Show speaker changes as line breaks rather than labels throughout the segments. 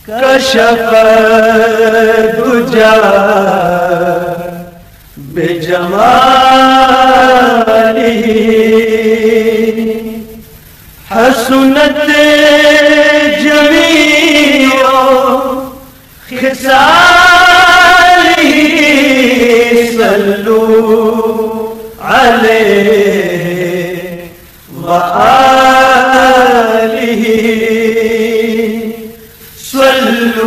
كشف الدجى بجماله حسنت جميع خصاله صلوا عليه وآله صلوا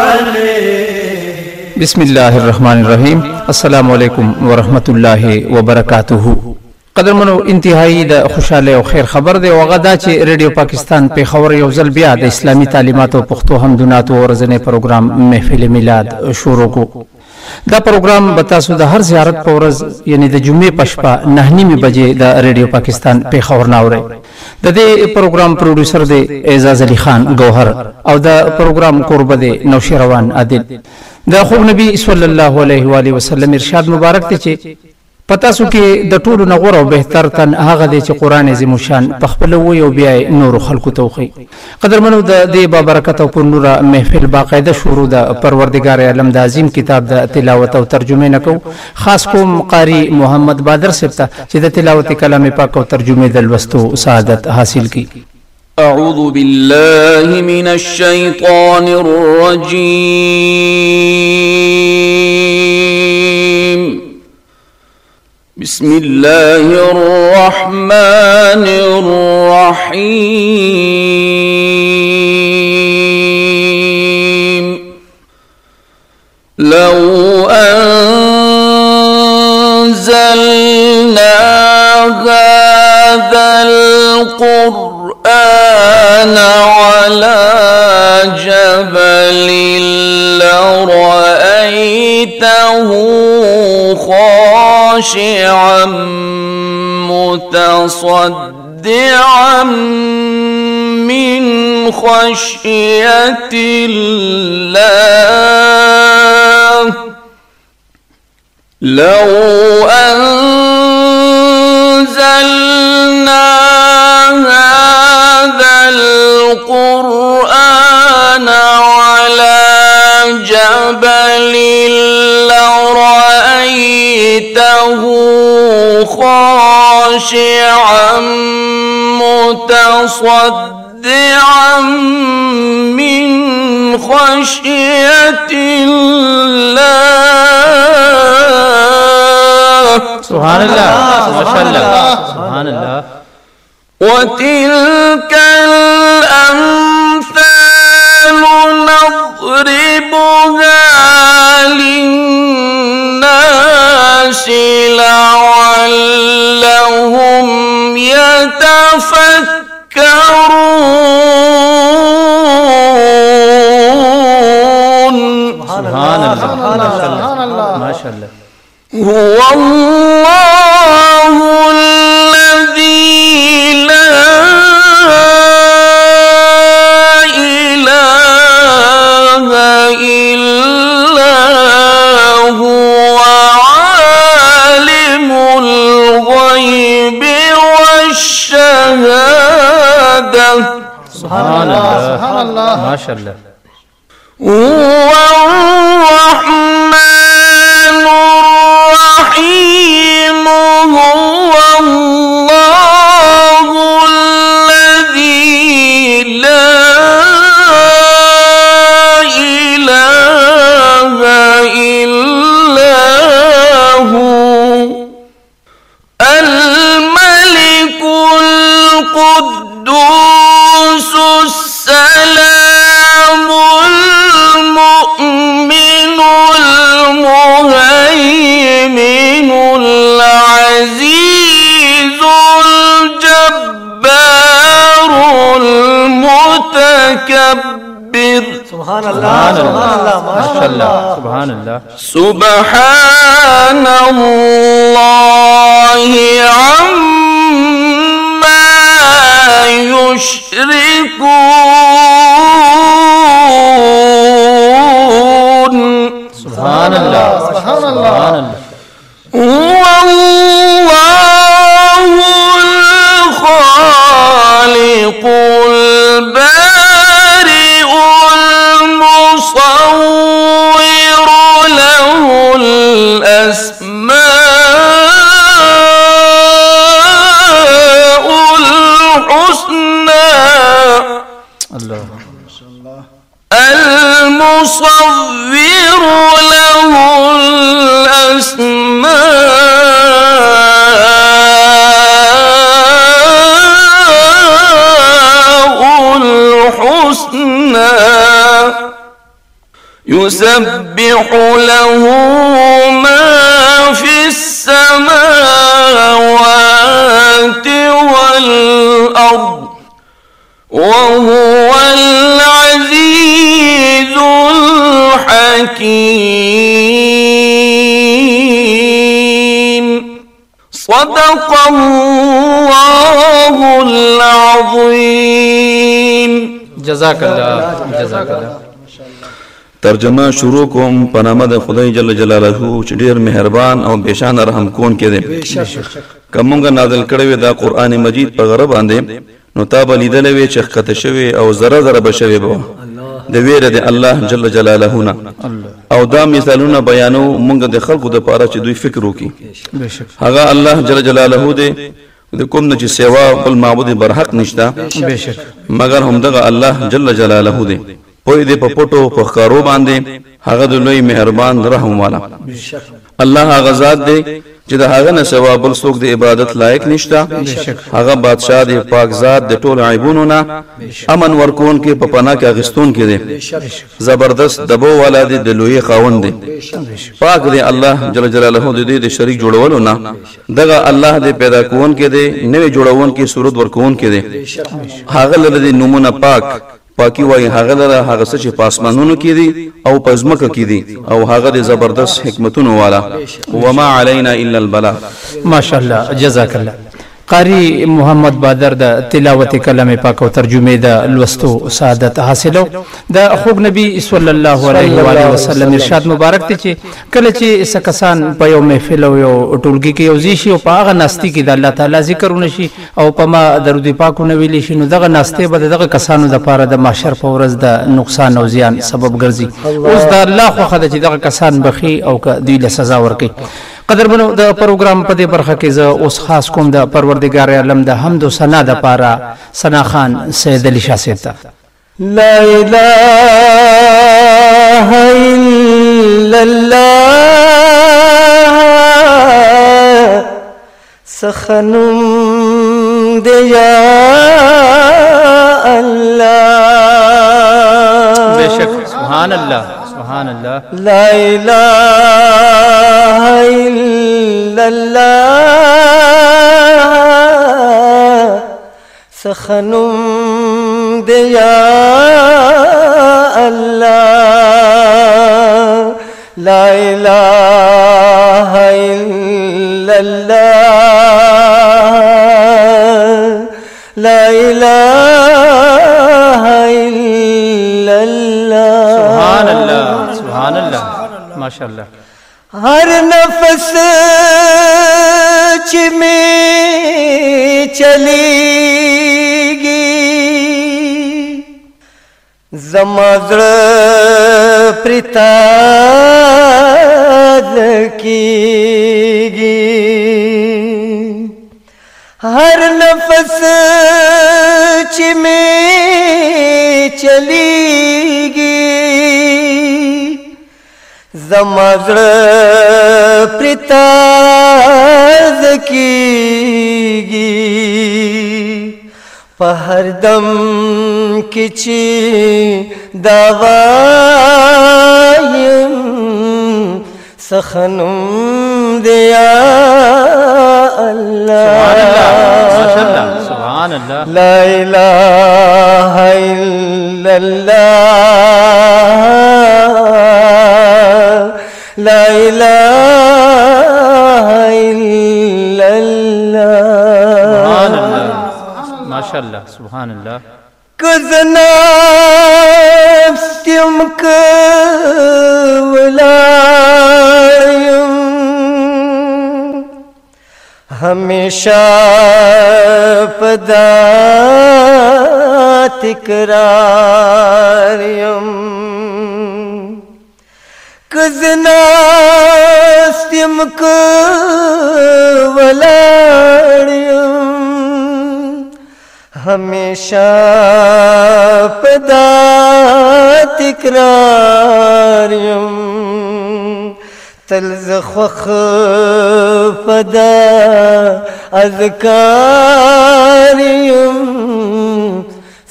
عليه.
بسم الله الرحمن الرحیم. السلام علیکم ورحمۃ اللہ وبرکاتہ. قدرمنو انتهایی د خوشاله او خیر خبر دی وغدا چې ریډیو پاکستان په خبر یو ځل بیا د اسلامی تعلیمات او پښتو حمدونات او ورځنی پروګرام محفل میلاد شروع کو. دا پروګرام به تاسو د هر زیارت په ورځ یعنی د جمعې په شپه 9:30 بجې د ریډیو پاکستان په خبر ناوړي. د دې پروګرام پروډوسر دی اعزاز علي خان گوهر او د پروګرام قربه دی نوشیروان عادل. د خو نبی صلی الله علیه و آله وسلم ارشاد مبارک ته چې پتا سو کې د ټولو نغور او بهتر تن هغه دی چې قران عظیم شان په خپل وی او بیا نور خلقو توخی. قدرمنو د دې بابرکت او پر نور محفل باقاعده شروع د پروردگار عالم د عظیم کتاب د تلاوت او ترجمه نکو. خاص کوم قاری محمد بادر سپتا چې د تلاوت کلام پاک او ترجمه د لوستو سعادت حاصل کی.
أعوذ بالله من الشيطان الرجيم. بسم الله الرحمن الرحيم. لو أنزلنا هذا القرآن على جبل لرأيته خاشعا متصدعا من خشية الله. لو أنزلنا هذا القرآن على جبل لرأيته خاشعا متصدعا من خشية الله.
سبحان الله ما شاء الله سبحان الله.
وتلك الأمثال نضربها للناس لعلهم يتفكرون.
سبحان الله ما شاء الله.
هو الله الذي لا إله إلا هو عالم الغيب والشهادة.
سبحان الله ما شاء الله.
هو الرحمن الرحيم. هو الله الذي لا إله إلا هو الملك القدوس السلام المؤمن المهيمن العزيز الجبار المتكبر.
سبحان الله ما شاء الله
سبحان الله.
سبحان الله عما يشركون.
سبحان اللہ سبحان اللہ
هو الله الخالق البارئ المصور له الأسماء الحسنى المصور له الأسماء الحسنى يسبح له ما في السماوات والأرض وهو العزيز الحكيم صدق الله العظيم
جزاک اللہ جزاک اللہ
ترجمہ شروع کوم پنامه د خدای جل جلاله چې ډیر مهربان او بشان رحم کون کې دی کومه نازل کړی دا قران مجید په غره باندې نو تاب لیدلې وی چې خطه شوی او زره زره بشوي به د ویره د الله جل جلاله نه او دا مثالونه بیانو مونږ د خلقو د پاره چې دوی فکر وکي هغه الله جل جلاله دی د کوم نه چې سیوا بل معبود برحق نشتا مگر هم دغه الله جل جلاله دی پوی دې په پټو په ښکارو باندې هغه د لوی مهربان رحم والا الله هغه ذات دی چې د هغه نه سوا بل څوک د عبادت لایق نشتا هغه بادشاہ دی پاک ذات د ټول عیبونو نه امن ورکون کې په پناه کې اغستون کې دی زبردست دبو والا دی د لوی خاوند دی پاک دی الله جل جلاله د دې د شریک جوړولو نه دغه الله دی پیدا کون کې دی نوې جوړون کې صورت ورکون کې دی هغه لري نمونه پاک پاکی وای هغه لره هغه څه چې پاسمانونو کې دي او پزمکه کې دي او هغه د زبردست حکمتونو والا وما علينا الا البلاغ
ماشاءالله جزاک الله قاری محمد بادر د تلاوت کلام پاک او ترجمه د لوستو سعادت حاصلو د خوږ نبی صلی الله علیه و علیه وسلم ارشاد مبارک ته چې کله چې سکسان په یو محفل او یو ټولګي کې یو ځای شي او په هغه ناستی کې د الله تعالی ذکرونه شي او په ما درود پاکونه ویل شي نو دغه ناسته به دغه کسانو د پاره د محشر په ورځ د نقصان او زیان سبب ګرځي اوس د الله خو خدای چې دغه کسان بخي او دوی له سزا ورکړي قدر بنو د پروګرام په دې برخه کې زه اوس خاص کوم د پروردگار عالم د حمد او ثنا د پاره ثنا خان سید علی شاه صاحب ته
لا اله الا الله سخنم دے یا اللہ
بے شک سبحان اللہ سبحان اللہ
لا الہ الا اللہ سخنم دے یا اللہ لا الہ الا اللہ لا الہ الا اللہ
سبحان اللہ سبحان اللہ ماشاءاللہ
ہر نفس میں چلی گی زمازر پرتاد کی گی ہر نفس میں چلی گی زمازر پرتاد کی گی پہر دم کچی دوایم سخنم دیا اللہ
سبحان اللہ
لا الہ الا اللہ لا الہ الا اللہ
ماشاءاللہ سبحان اللہ
کز نفس ناستیم کولایم ہمیشہ پدا تکراریم کزناستیم کولایم ہمیشہ پدا تکراریم تلز خوخ پدا اذکاریم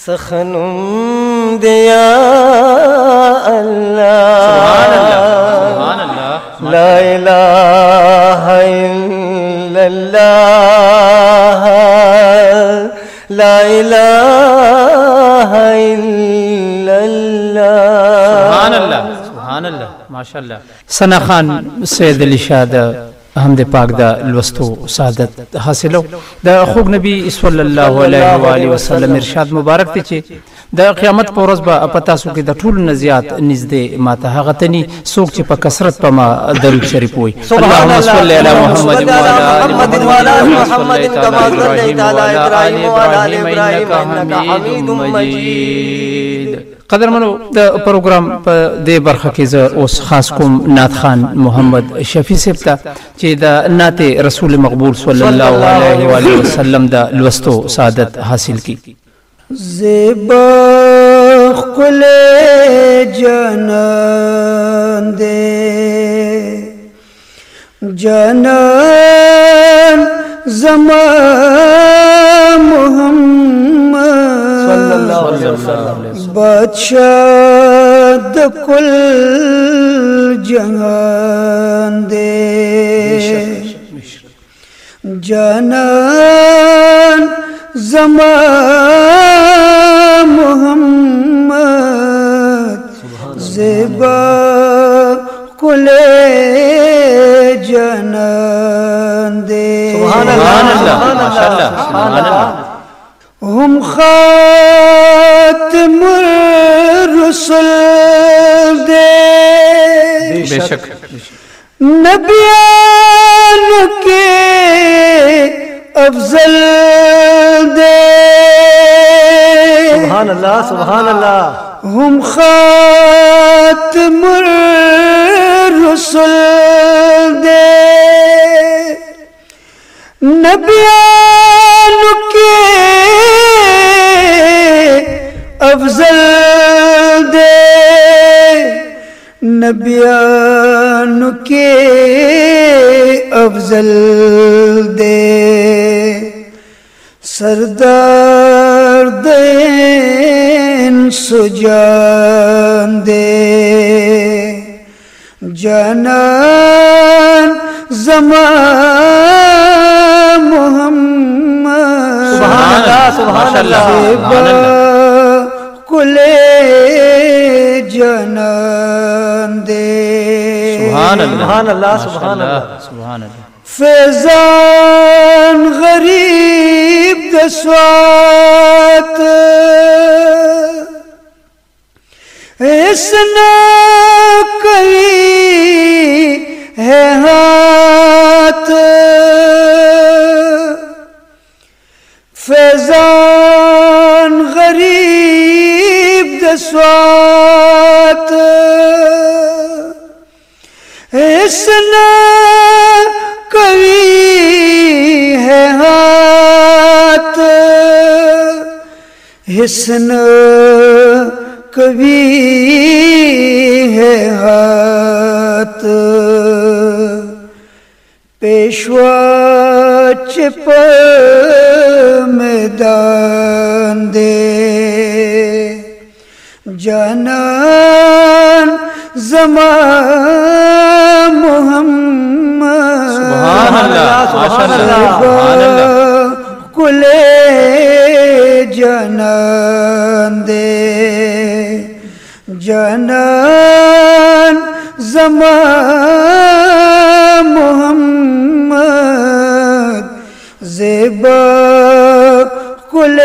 سخنم دیا اللہ لا الہ الا اللہ لا الہ الا اللہ
سبحان اللہ سبحان اللہ ماشاءاللہ. ثنا خان سید علی شاہ دا حمد پاک دا لوستو سعادت حاصلو دا خوب نبی صلی اللہ علیہ وآلہ وسلم ارشاد مبارک تے چھے دا قیامت پا ورز با پتاسو کی دا طول نزیات نزدے ماتا حغتنی سوک چھے پا کسرت پا ما درود شریف ہوئی. اللہم صلی علی محمد وعلا محمد کما صلیت علی ابراہیم وعلا ابراہیم انکا حمید مجید. قدر منو دا پروگرام پا دے برخہ کی زر اس خاص کم نات خان محمد شفیع سبتا چی دا نات رسول مقبول صلی اللہ علیہ وآلہ وسلم دا لوستو سعادت حاصل کی.
زیبا قل جانان دے جانان زمان محمد
صلی اللہ علیہ وسلم
بادشاہ دا کل جہان دے جانان زمان محمد زیبا کل جانان دے
سبحان اللہ سبحان اللہ.
ہم خاتم الرسل دے
بے شک
نبیان کے افضل دے
سبحان اللہ سبحان اللہ.
ہم خاتم الرسل دے نبیان کے افضل دے نبیان کے افضل دے سردار دین سجان دے جانان زمان محمد
سبحان اللہ سبحان اللہ.
کل جانان دے
سبحان
سبحان اللہ سبحان اللہ
سبحان اللہ.
فیضان غریب دسوات اسنا کئی ہے ہاتھ فیضان غریب دسوات اسنا کبھی ہے ہاتھ حسن کبھی ہے ہاتھ پیشوا چپ میدان دے جانان زمان محمد
سبحان اللہ سبحان اللہ
کل جانان دے جانان زمان محمد زیبا کل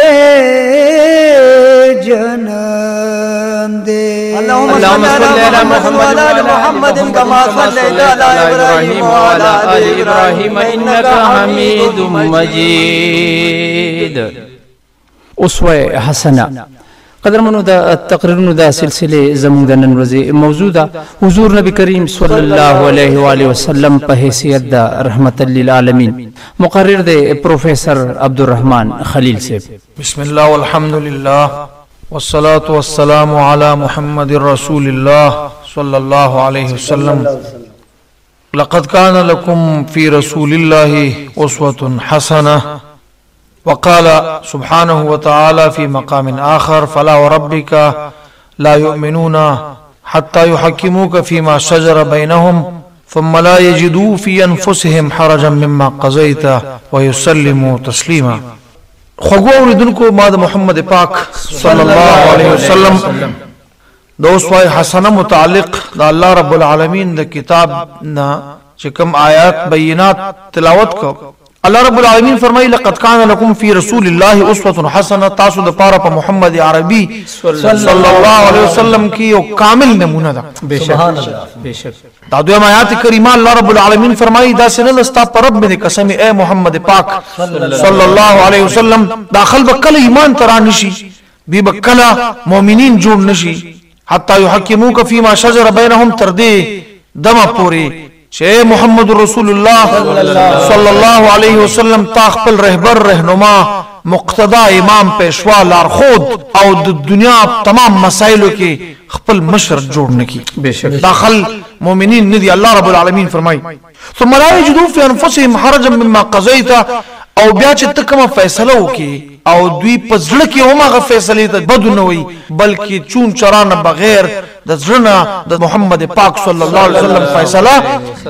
جانان دے.
اللہم
اللهم صل على محمد وعلى محمد كما صليت على ابراهيم وعلى ال ابراهيم انك حميد مجيد. اسوه حسنه. قدرمنو دا تقریرونو دا سلسله زموږ د نن ورځې موضوع ده حضور نبی کریم صلی الله علیه و آله وسلم په حیثیت د رحمت للعالمین. مقرر دی پروفیسر عبدالرحمن خلیل صاحب.
بسم الله والحمد لله والصلاة والسلام على محمد رسول الله صلى الله عليه وسلم. لقد كان لكم في رسول الله أسوة حسنة. وقال سبحانه وتعالى في مقام آخر فلا وربك لا يؤمنون حتى يحكموك فيما شجر بينهم ثم لا يجدوا في أنفسهم حرجا مما قضيت ويسلموا تسليما. خوږو اوریدونکو ما د محمد پاک صلی الله علیه وسلم د اسوه حسنه متعلق د الله رب العالمین د کتاب نه چې کوم آیات بینات تلاوت کو. الله رب العالمین فرمایي لقد كان لكم في رسول الله اسوه حسنه. تاسو د پاره په محمد عربي صلی الله علیه وسلم کې یو کامل نمونه ده.
سبحان الله. بشک
دا دویم آیات کریمه الله رب العالمین فرمایي دا سنل استا پر رب دې قسم اے محمد پاک صلی الله علیه وسلم داخل بکله ایمان تران نشي بي بکله مؤمنین جوړ نشي حتا يحكموك فيما شجر بينهم تر دې دمه پوری چې محمد رسول الله صلی الله علیه وسلم تا خپل رهبر رهنما مقتدا امام پیشوا لارخود او د دنیا تمام مسائلو کې خپل مشر جوړ نکي. داخل مؤمنین ندي. الله رب العالمین فرمای ثم لا يجدوا في انفسهم حرجا مما قضيت. او بیا چې تکمه فیصله وکي او دوی پزړه کې هم هغه فیصله ته بدو نه وي بلکې چون چرانه بغیر د ځړنه د محمد پاک صلی الله علیه وسلم فیصله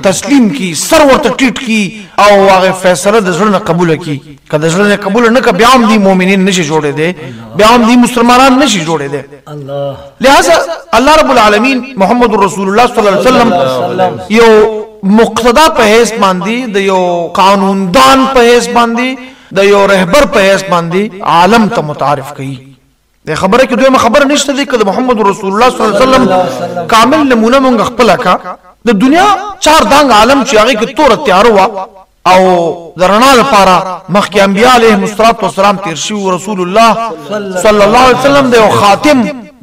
تسلیم کی سر ورته ټیټ کی او هغه فیصله د ځړنه قبول کی. کله ځړنه قبول نه ک بیا هم دي مؤمنین نشي جوړې دي بیا هم دي مسلمانان نشي جوړې دي. الله لہذا الله رب العالمین محمد رسول الله صلی الله علیه وسلم یو مقتدا په حیث باندې د یو قانوندان په حیث باندې د یو رهبر په حیث باندې عالم ته متعارف کړي. د خبره کې دوی خبر نشته دی کله محمد رسول الله صلی الله علیه وسلم کامل نمونه مونږ خپل کا د دنیا چار دانګ عالم چې هغه کې تور تیار وا او درنا لپاره مخکې انبیاء علیهم السلام تیر شي رسول الله صلی الله علیه وسلم د یو خاتم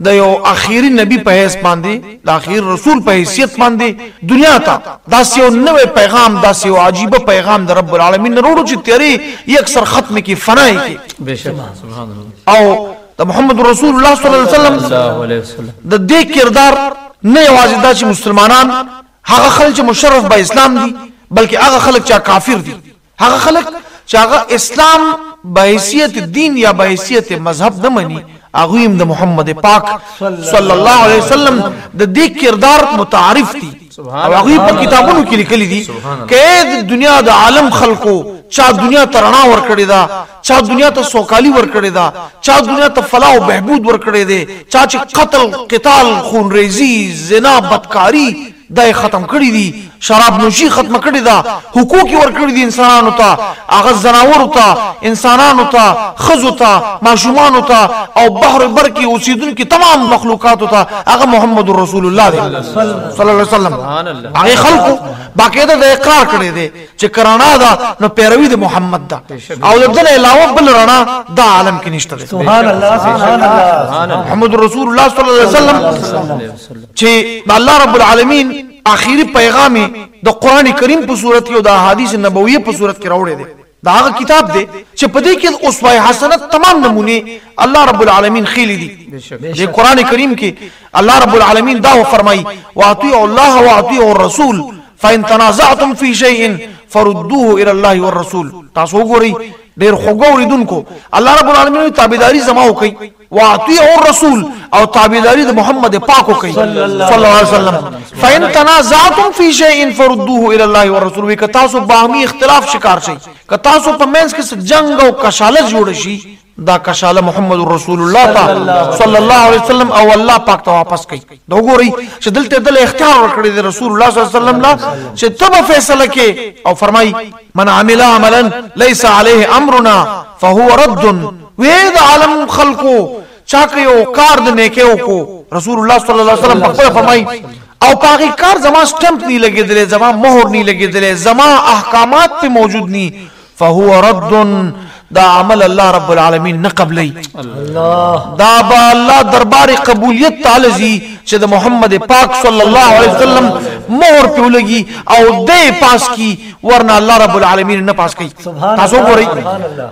د یو اخیری نبی په حیث باندې د اخیر رسول په حیثیت باندې دنیا ته داسې یو نوې پیغام داسې یو عجیب پیغام د رب العالمین وروړو چې تیری یې اکثر ختم کی فنای کی.
بشک سبحان الله.
او د محمد رسول الله صلی الله علیه وسلم د دې کردار نه یوازې دا چې مسلمانان هغه خلک چې مشرف به اسلام دي بلکې هغه خلک چې کافر دي هغه خلک چې هغه اسلام به حیثیت دین یا به حیثیت مذهب نه مني هغه هم د محمد پاک صلی الله علیه وسلم د دې کردار متعارف دي او هغه په کتابونو کې لیکلي دي چې د دنیا د عالم خلکو چا دنیا ته رڼا ورکړې ده چا دنیا ته سوکالي ورکړې ده چا دنیا ته فلاح او بهبود ورکړې ده چا چې قتل قتال خونریزي زنا بدکاری دای ختم کړی دي شراب نوشي ختم کړی ده حقوق ورکړي دي انسانانو ته هغه زناورو ته انسانانو ته خزو ته ماشومانو ته او بحر بر کې اوسیدونکو تمام مخلوقاتو ته هغه محمد رسول الله صلی الله علیه وسلم هغه خلقو باقاعده د اقرار کړی دي چې کرانا ده نو پیروي د محمد ده او دغه علاوه بل رڼا د عالم کې نشته.
سبحان الله. سبحان الله.
محمد رسول الله صلی الله علیه وسلم چې الله رب العالمین اخیری پیغام د قران کریم په صورت کې او د احادیث نبویه په صورت کې راوړی دی. دا هغه کتاب دی چې په دې کې اسوه حسنه تمام نمونه الله رب العالمین خېلی دي. د قران کریم کې الله رب العالمین دا فرمایي واطيعوا الله واطيعوا الرسول فإن تنازعتم في شيء فردوه الى الله والرسول. تاسو وګورئ ډېر خوګوریدونکو الله رب العالمین تابعداري زما وکي واطيعوا الرسول او تابعداري د محمد پاک وکي صلی الله علیه وسلم. فإن تنازعتم في شيء فردوه الى الله والرسول. وک تاسو باهمي اختلاف شکار شي ک تاسو په منځ کې جنگ او کشاله جوړ شي دا کشاله محمد رسول الله صلی الله علیه وسلم او الله پاک ته واپس کوي. دا وګورئ چې دلته دل اختیار ورکړي د رسول الله صلی الله علیه وسلم لا چې تبه فیصله کې او فرمای من عمل عملا ليس عليه امرنا فهو رد. وې د عالم خلقو چا یو کار د نیکیو کو رسول الله صلی الله علیه وسلم په خپل فرمای او پاغي کار زما سٹمپ نہیں لګیدل زما مهر نہیں لګیدل زما احکامات په موجود ني فهو رد دا عمل الله رب العالمین نه قبلی دا با الله دربار قبولیت تعالی زی چې د محمد پاک صلی الله علیه وسلم مهر په لګي او دې پاس کی ورنه الله رب العالمین نه پاس کوي تاسو ګورئ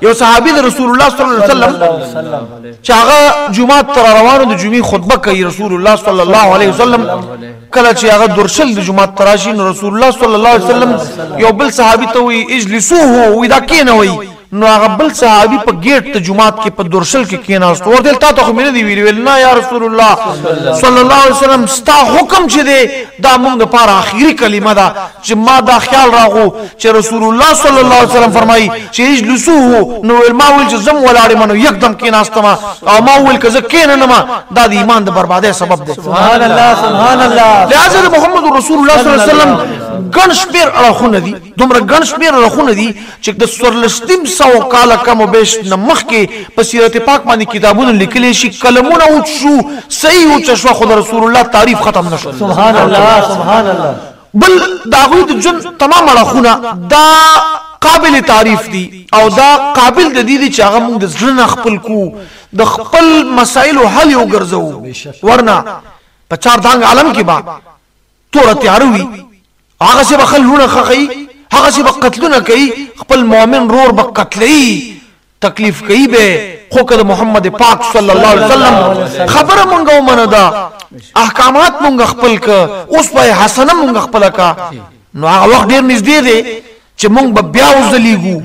یو صحابي د رسول الله صلی الله علیه وسلم چې هغه جمعه تر روانو د جمعې خطبه کوي رسول الله صلی الله علیه وسلم کله چې هغه درشل د جمعه تراشي رسول الله صلی الله علیه وسلم یو بل صحابي ته وی اجلسوه ودا کینوي نو هغه بل صحابي په گیټ ته جمعات کې په درشل کې کېناست ورته تا ته مې نه دی ویل نه یا رسول الله صلی الله علیه وسلم ستا حکم چې دی دا موږ لپاره اخیری کلمه ده چې ما دا خیال راغو چې رسول الله صلی الله علیه وسلم فرمایي چې اجلسوه نو ما ویل چې زم ولاړې منو یکدم کېناستم او ما ویل که زه کېننم دا د ایمان د بربادۍ سبب دی
سبحان الله سبحان الله
لہذا محمد رسول الله صلی الله علیه وسلم ګڼ شمېر اړخونه دي دومره ګڼ شمېر اړخونه دي چې د څوارلسم سوه کاله کم و بیش نه مخکې په سیرت پاک باندې کتابونه لیکلی شي قلمونه اوچ شو صحیح اوچه شوه خو د رسول الله تعریف ختم نه شو
سبحان الله سبحان الله
بل د هغوی د ژوند تمام اړخونه دا قابل تعریف دي او دا قابل د دې دي چې هغه موږ د زړه نه خپل کو د خپل مسایلو حل یې وګرځوو ورنه په چار دانګ عالم کې به توره تیاره وي هغه څه به خلونه خخي هغه څه به قتلونه کوي خپل مؤمن رور به قتلي تکلیف کوي به خو کده محمد پاک صلی الله علیه وسلم خبره مونږ ومنه دا احکامات مونږ خپل ک اوس په حسنه مونږ خپل کا نو هغه وخت ډیر نږدې دی چې مونږ به بیا وزلیږو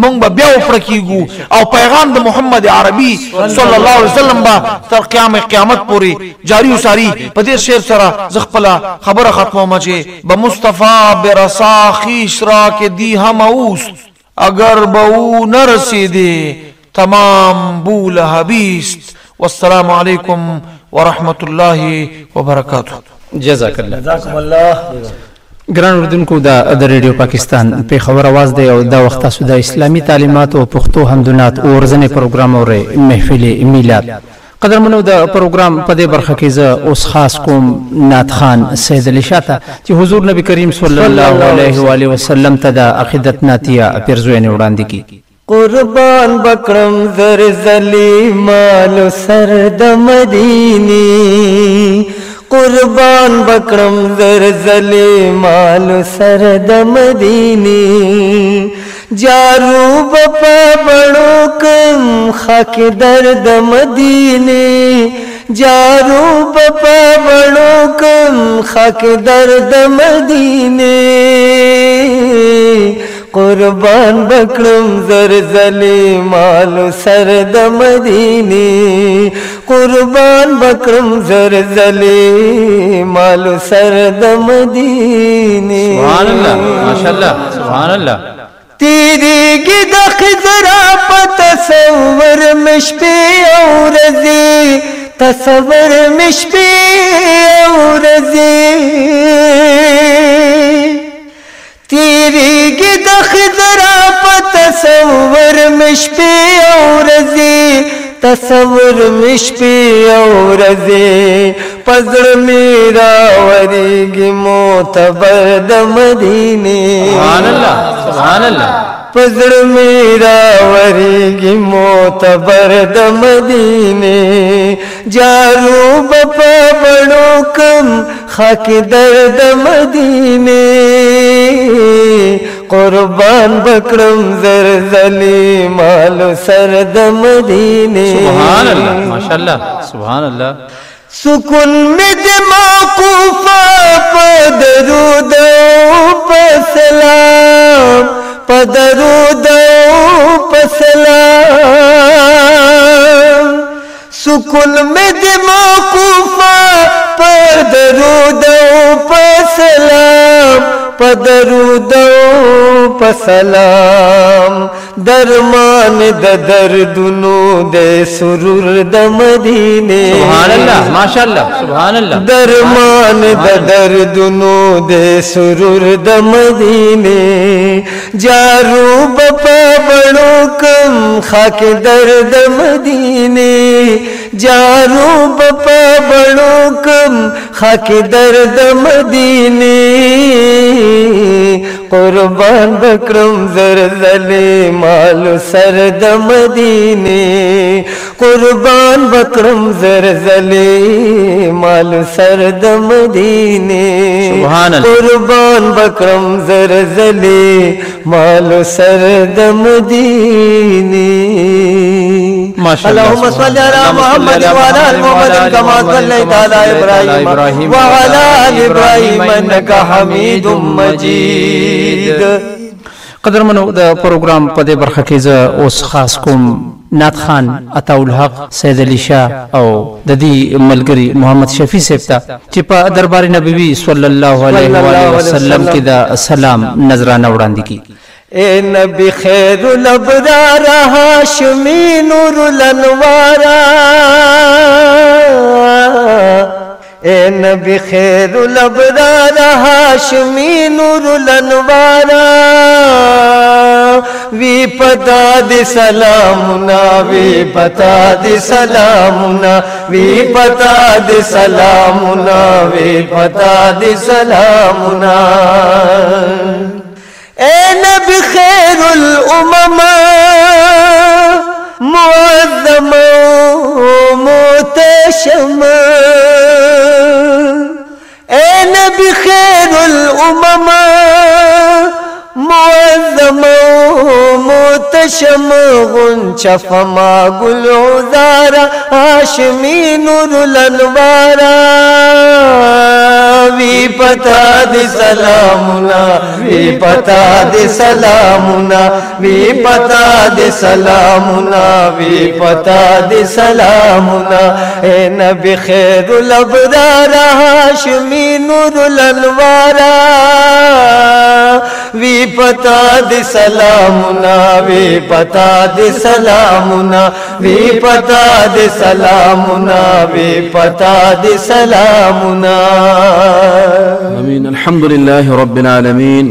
مونږ به بیا وپرکیږو او پیغام د محمد عربي صلی الله علیه وسلم به تر قیامت پورې جاری وساري په دې شعر سره زغپلا خبره ختمه چې به مصطفی برسا خیش را کې دی هم اوست اگر به او نرسیدی تمام بول حبیست والسلام علیکم ورحمت الله وبرکاته
جزاک الله
جزاكم الله
ګران اردوونکو د ریډیو پاکستان په خبر आवाज دی او دا وخت تاسو د اسلامي تعلیمات او پښتو حمدونات او ورځنی پروګرام اورئ محفل میلاد قدرمنو د پروګرام په دې برخه کې زه اوس خاص کوم نعت خان سید علی شاته چې حضور نبی کریم صلی الله علیه و آله وسلم ته د عقیدت ناتیه پیرزوینه وړاندې کی
قربان بکرم زر ظلیمانو سر د مدینی قربان بکرم زر ظلیمانو سر د مدینی جارو بپا بڑو کم خاک درد مدینی جارو بپا بڑو کم خاک درد مدینی قربان بکرم زر ظلیمانو سر د مدینی قربان بکرم زر ظلیمانو سر د مدینی
سبحان الله ماشاءالله سبحان الله
تیری گی د خضرا په تصور مشپی او رضی تصور مشپی او رضی تیری گی د خضرا په تصور مشپی او رضی تصور مشپی او رضی پزړ میرا وریږي معتبر د مدینه
سبحان الله سبحان الله
پزړ میرا وریږي معتبر د مدینه جارو بپا بڑو کم خاک درد مدینه قربان بکرم زر ظلیمانو سر د مدینه
سبحان الله ماشاءالله سبحان الله
سکون میں موقوفا پدرود پسلام پدرود پسلام سکون میں موقوفا پدرود پسلام پدرود پسلام درمان د دردونو د سرور د مدینه
سبحان الله ماشاءالله سبحان الله
درمان د دردونو د سرور د مدینه جارو بپا بڑو کم خاک درد مدینه جارو بپا بڑو کم خاک درد مدینے قربان بکرم زرزلے مالو سرد مدینے قربان بکرم زرزلے مالو سرد مدینے
سبحان اللہ
قربان بکرم زرزلے مالو سرد مدینے اللهم صل على محمد وعلى ال محمد كما صليت على ابراهيم وعلى ال ابراهيم انك حميد مجيد.
قدرمنو د پروګرام په دې برخه کې زه اوس خاص کوم نعت خان عطاالحق سید علی شاه او د دې ملګری محمد شفیع صاحب ته چې په دربار نبوي صلی الله علیه وسلم کې دا سلام نظرانه وړاندې کی.
اے نبی خیر الابرار ہاشمی نور الانوارا اے نبی خیر الابرار ہاشمی نور الانوارا وی پتا دی سلامنا وی پتا دی سلامنا وی پتا دی سلامنا وی پتا دی سلامنا اے نبی خیر الامم معظم محتشم اے نبی خیر الامم معظم محتشم غنچ فما گل عذارا ہاشمی نور الانوارا وی پتا دی سلامنا وی پتا دی سلامنا وی پتا دی سلامنا وی پتا دی سلامنا اے نبی خیر الابرار ہاشمی نور الانوارا وی پتا دی سلامنا وی پتا دی سلامنا وی پتا دی سلامنا وی پتا دی سلامنا.
آمين. الحمد لله رب العالمين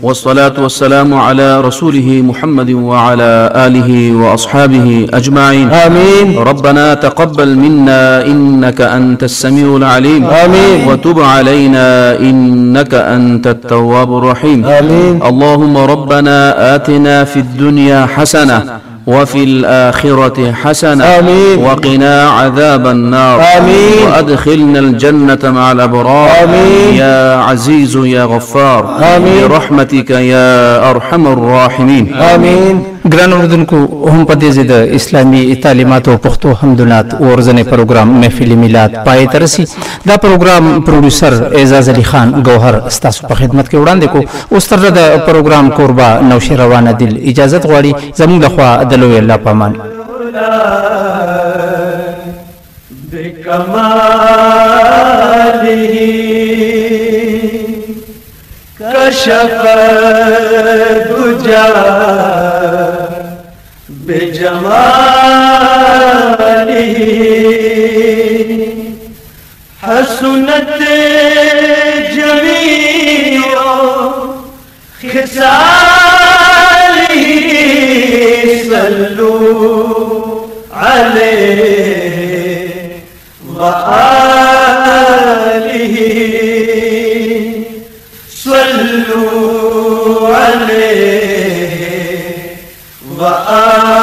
والصلاة والسلام على رسوله محمد وعلى آله وأصحابه أجمعين.
آمين.
ربنا تقبل منا إنك أنت السميع العليم.
آمين.
وتب علينا إنك أنت التواب الرحيم.
آمين.
اللهم ربنا آتنا في الدنيا حسنة وفي الآخرة حسنة.
آمين.
وقنا عذاب النار.
آمين.
وأدخلنا الجنة مع الأبرار.
آمين.
يا عزيز يا غفار.
آمين.
برحمتك يا أرحم الراحمين.
آمين.
ګران اردوونکو هم په دې د اسلامي تعلیمات او پښتو حمدونات ورځنی پروګرام محفل میلاد پای ته رسي. دا پروګرام پروډوسر اعزاز علي خان گوهر ستاسو په خدمت کې وړاندې کو. اوس تر د پروګرام قربا نوشي روانه دل اجازه غواړي زموږ لخوا د لوی الله پامان.
کشف دجا بجماله حسنت جميع خصاله صلوا عليه وآله صلوا عليه وآله